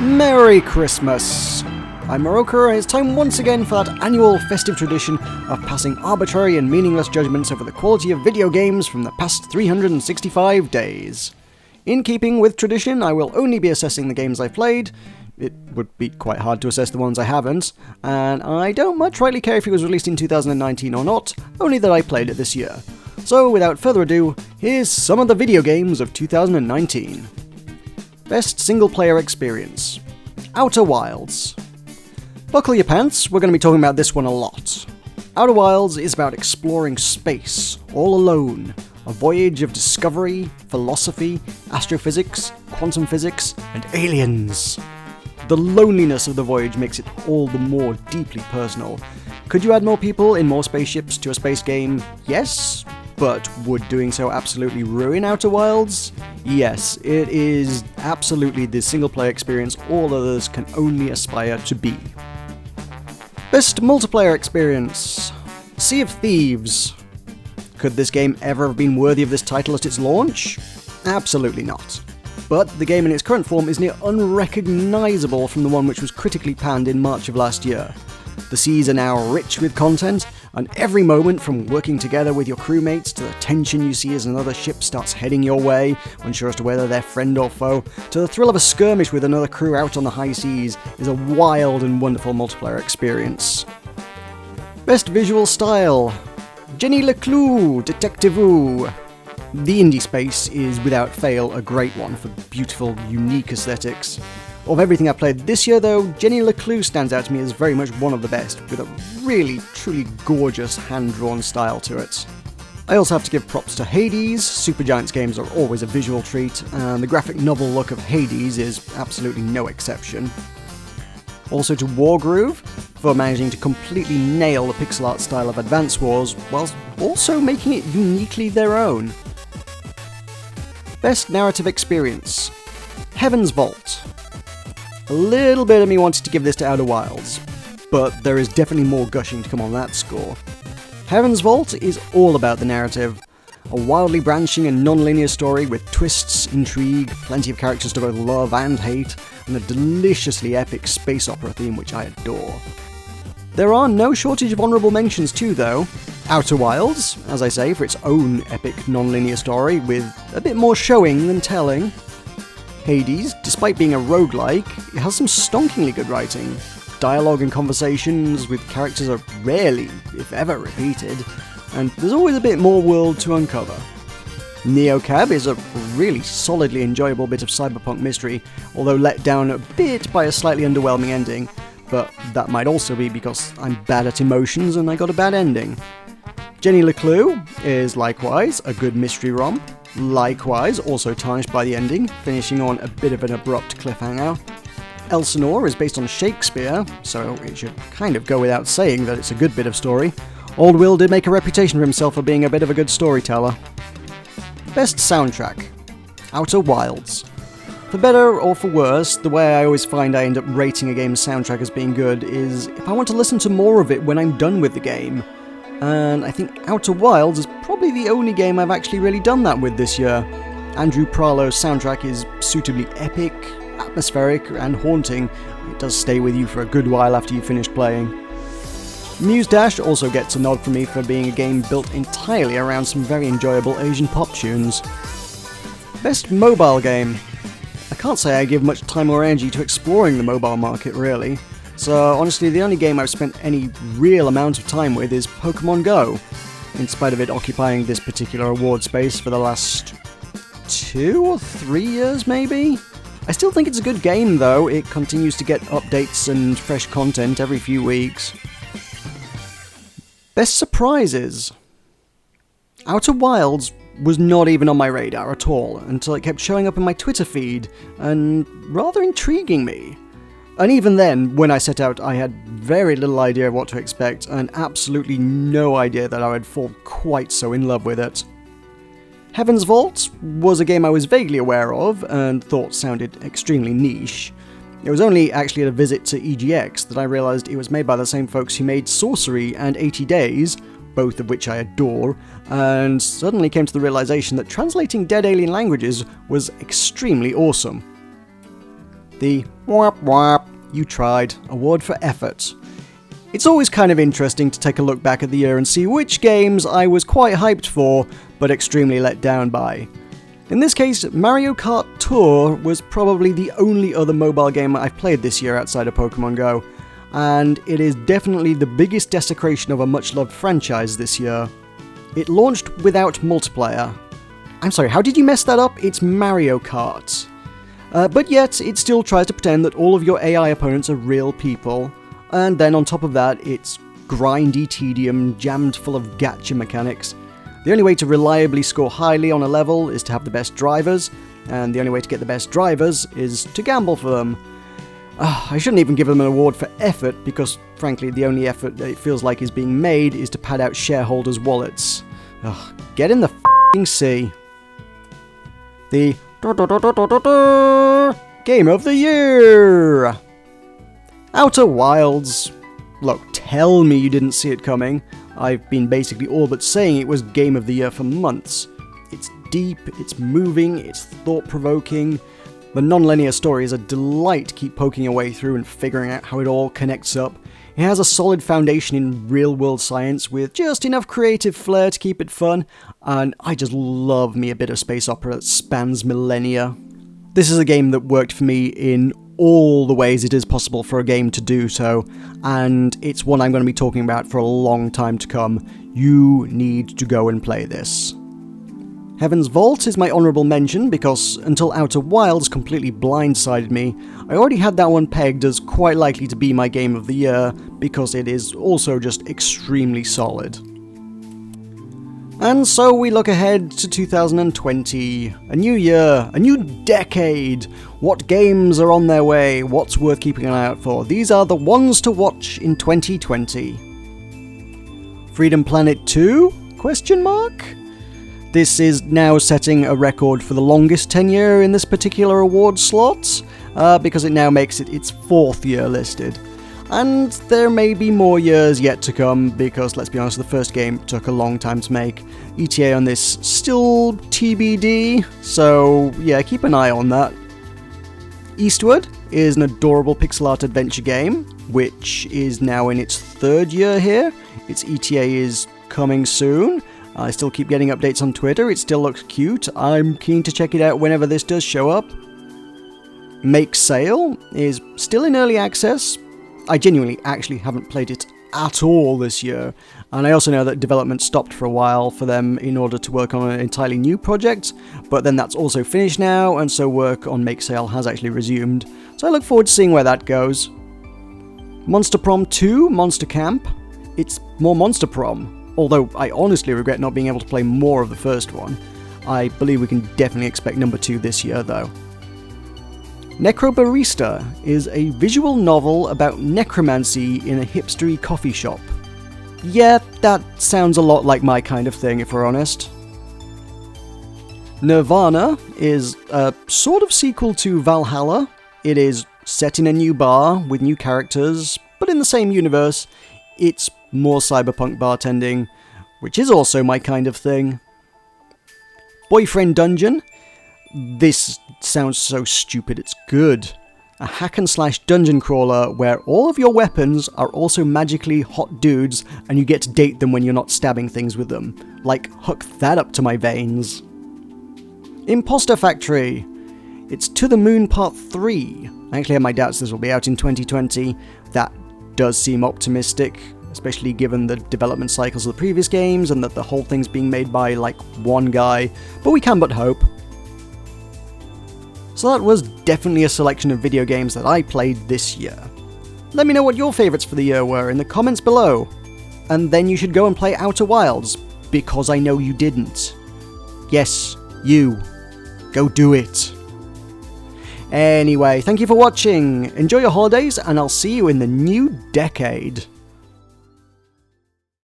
Merry Christmas! I'm Moroka, and it's time once again for that annual festive tradition of passing arbitrary and meaningless judgments over the quality of video games from the past 365 days. In keeping with tradition, I will only be assessing the games I've played. It would be quite hard to assess the ones I haven't, and I don't much rightly care if it was released in 2019 or not, only that I played it this year. So without further ado, here's some of the video games of 2019. Best Single Player Experience. Outer Wilds. Buckle your pants, we're going to be talking about this one a lot. Outer Wilds is about exploring space, all alone. A voyage of discovery, philosophy, astrophysics, quantum physics, and aliens. The loneliness of the voyage makes it all the more deeply personal. Could you add more people in more spaceships to a space game? Yes. But would doing so absolutely ruin Outer Wilds? Yes, it is absolutely the single-player experience all others can only aspire to be. Best multiplayer experience. Sea of Thieves. Could this game ever have been worthy of this title at its launch? Absolutely not. But the game in its current form is near unrecognisable from the one which was critically panned in March of last year. The seas are now rich with content, and every moment from working together with your crewmates to the tension you see as another ship starts heading your way, unsure as to whether they're friend or foe, to the thrill of a skirmish with another crew out on the high seas is a wild and wonderful multiplayer experience. Best Visual Style. Jenny Leclue, Detective-oo. The indie space is without fail a great one for beautiful, unique aesthetics. Of everything I've played this year though, Jenny Leclue stands out to me as very much one of the best, with a really, truly gorgeous hand-drawn style to it. I also have to give props to Hades. Supergiant's games are always a visual treat, and the graphic novel look of Hades is absolutely no exception. Also to Wargroove, for managing to completely nail the pixel art style of Advance Wars, whilst also making it uniquely their own. Best Narrative Experience. Heaven's Vault. A little bit of me wanted to give this to Outer Wilds, but there is definitely more gushing to come on that score. Heaven's Vault is all about the narrative. A wildly branching and non-linear story with twists, intrigue, plenty of characters to both love and hate, and a deliciously epic space opera theme which I adore. There are no shortage of honourable mentions too though. Outer Wilds, as I say, for its own epic non-linear story with a bit more showing than telling. Hades, despite being a roguelike, it has some stonkingly good writing. Dialogue and conversations with characters are rarely, if ever, repeated, and there's always a bit more world to uncover. Neocab is a really solidly enjoyable bit of cyberpunk mystery, although let down a bit by a slightly underwhelming ending, but that might also be because I'm bad at emotions and I got a bad ending. Jenny Leclue is likewise a good mystery romp, likewise also tarnished by the ending, finishing on a bit of an abrupt cliffhanger. Elsinore is based on Shakespeare, so it should kind of go without saying that it's a good bit of story. Old Will did make a reputation for himself for being a bit of a good storyteller. Best Soundtrack. Outer Wilds. For better or for worse, the way I always find I end up rating a game's soundtrack as being good is if I want to listen to more of it when I'm done with the game. And I think Outer Wilds is probably the only game I've actually really done that with this year. Andrew Pralo's soundtrack is suitably epic, atmospheric, and haunting. It does stay with you for a good while after you've finished playing. Muse Dash also gets a nod from me for being a game built entirely around some very enjoyable Asian pop tunes. Best Mobile Game. I can't say I give much time or energy to exploring the mobile market really. So honestly, the only game I've spent any real amount of time with is Pokemon Go, in spite of it occupying this particular award space for the last 2 or 3 years maybe? I still think it's a good game though, it continues to get updates and fresh content every few weeks. Best Surprises. Outer Wilds was not even on my radar at all until it kept showing up in my Twitter feed and rather intriguing me. And even then, when I set out, I had very little idea of what to expect, and absolutely no idea that I would fall quite so in love with it. Heaven's Vault was a game I was vaguely aware of, and thought sounded extremely niche. It was only actually at a visit to EGX that I realised it was made by the same folks who made Sorcery and 80 Days, both of which I adore, and suddenly came to the realisation that translating dead alien languages was extremely awesome. The whap whap, you tried, award for effort. It's always kind of interesting to take a look back at the year and see which games I was quite hyped for, but extremely let down by. In this case, Mario Kart Tour was probably the only other mobile game I've played this year outside of Pokemon Go, and it is definitely the biggest desecration of a much-loved franchise this year. It launched without multiplayer. I'm sorry, how did you mess that up? It's Mario Kart. But yet, it still tries to pretend that all of your AI opponents are real people, and then on top of that, it's grindy tedium jammed full of gacha mechanics. The only way to reliably score highly on a level is to have the best drivers, and the only way to get the best drivers is to gamble for them. I shouldn't even give them an award for effort, because frankly the only effort that it feels like is being made is to pad out shareholders' wallets. Get in the f***ing sea. The Game of the Year! Outer Wilds. Look, tell me you didn't see it coming. I've been basically all but saying it was Game of the Year for months. It's deep, it's moving, it's thought-provoking. The non-linear story is a delight to keep poking your way through and figuring out how it all connects up. It has a solid foundation in real-world science with just enough creative flair to keep it fun, and I just love me a bit of space opera that spans millennia. This is a game that worked for me in all the ways it is possible for a game to do so, and it's one I'm going to be talking about for a long time to come. You need to go and play this. Heaven's Vault is my honourable mention because until Outer Wilds completely blindsided me, I already had that one pegged as quite likely to be my Game of the Year because it is also just extremely solid. And so we look ahead to 2020, a new year, a new decade. What games are on their way? What's worth keeping an eye out for? These are the ones to watch in 2020. Freedom Planet 2? Question mark? This is now setting a record for the longest tenure in this particular award slot, because it now makes it its 4th year listed. And there may be more years yet to come, because let's be honest, the first game took a long time to make. ETA on this still TBD, so yeah, keep an eye on that. Eastward is an adorable pixel art adventure game, which is now in its 3rd year here. Its ETA is coming soon. I still keep getting updates on Twitter, it still looks cute. I'm keen to check it out whenever this does show up. Make Sail is still in early access. I genuinely actually haven't played it at all this year, and I also know that development stopped for a while for them in order to work on an entirely new project, but then that's also finished now, and so work on Make Sail has actually resumed, so I look forward to seeing where that goes. Monster Prom 2, Monster Camp. It's more Monster Prom, although I honestly regret not being able to play more of the first one. I believe we can definitely expect number 2 this year though. Necrobarista is a visual novel about necromancy in a hipstery coffee shop. Yeah, that sounds a lot like my kind of thing, if we're honest. Nirvana is a sort of sequel to Valhalla. It is set in a new bar with new characters, but in the same universe. It's more cyberpunk bartending, which is also my kind of thing. Boyfriend Dungeon. This sounds so stupid, it's good. A hack-and-slash dungeon crawler where all of your weapons are also magically hot dudes and you get to date them when you're not stabbing things with them. Like, hook that up to my veins. Imposter Factory. It's To the Moon Part 3. I actually have my doubts this will be out in 2020. That does seem optimistic, especially given the development cycles of the previous games and that the whole thing's being made by, like, one guy. But we can but hope. So that was definitely a selection of video games that I played this year. Let me know what your favourites for the year were in the comments below. And then you should go and play Outer Wilds, because I know you didn't. Yes, you. Go do it. Anyway, thank you for watching, enjoy your holidays, and I'll see you in the new decade.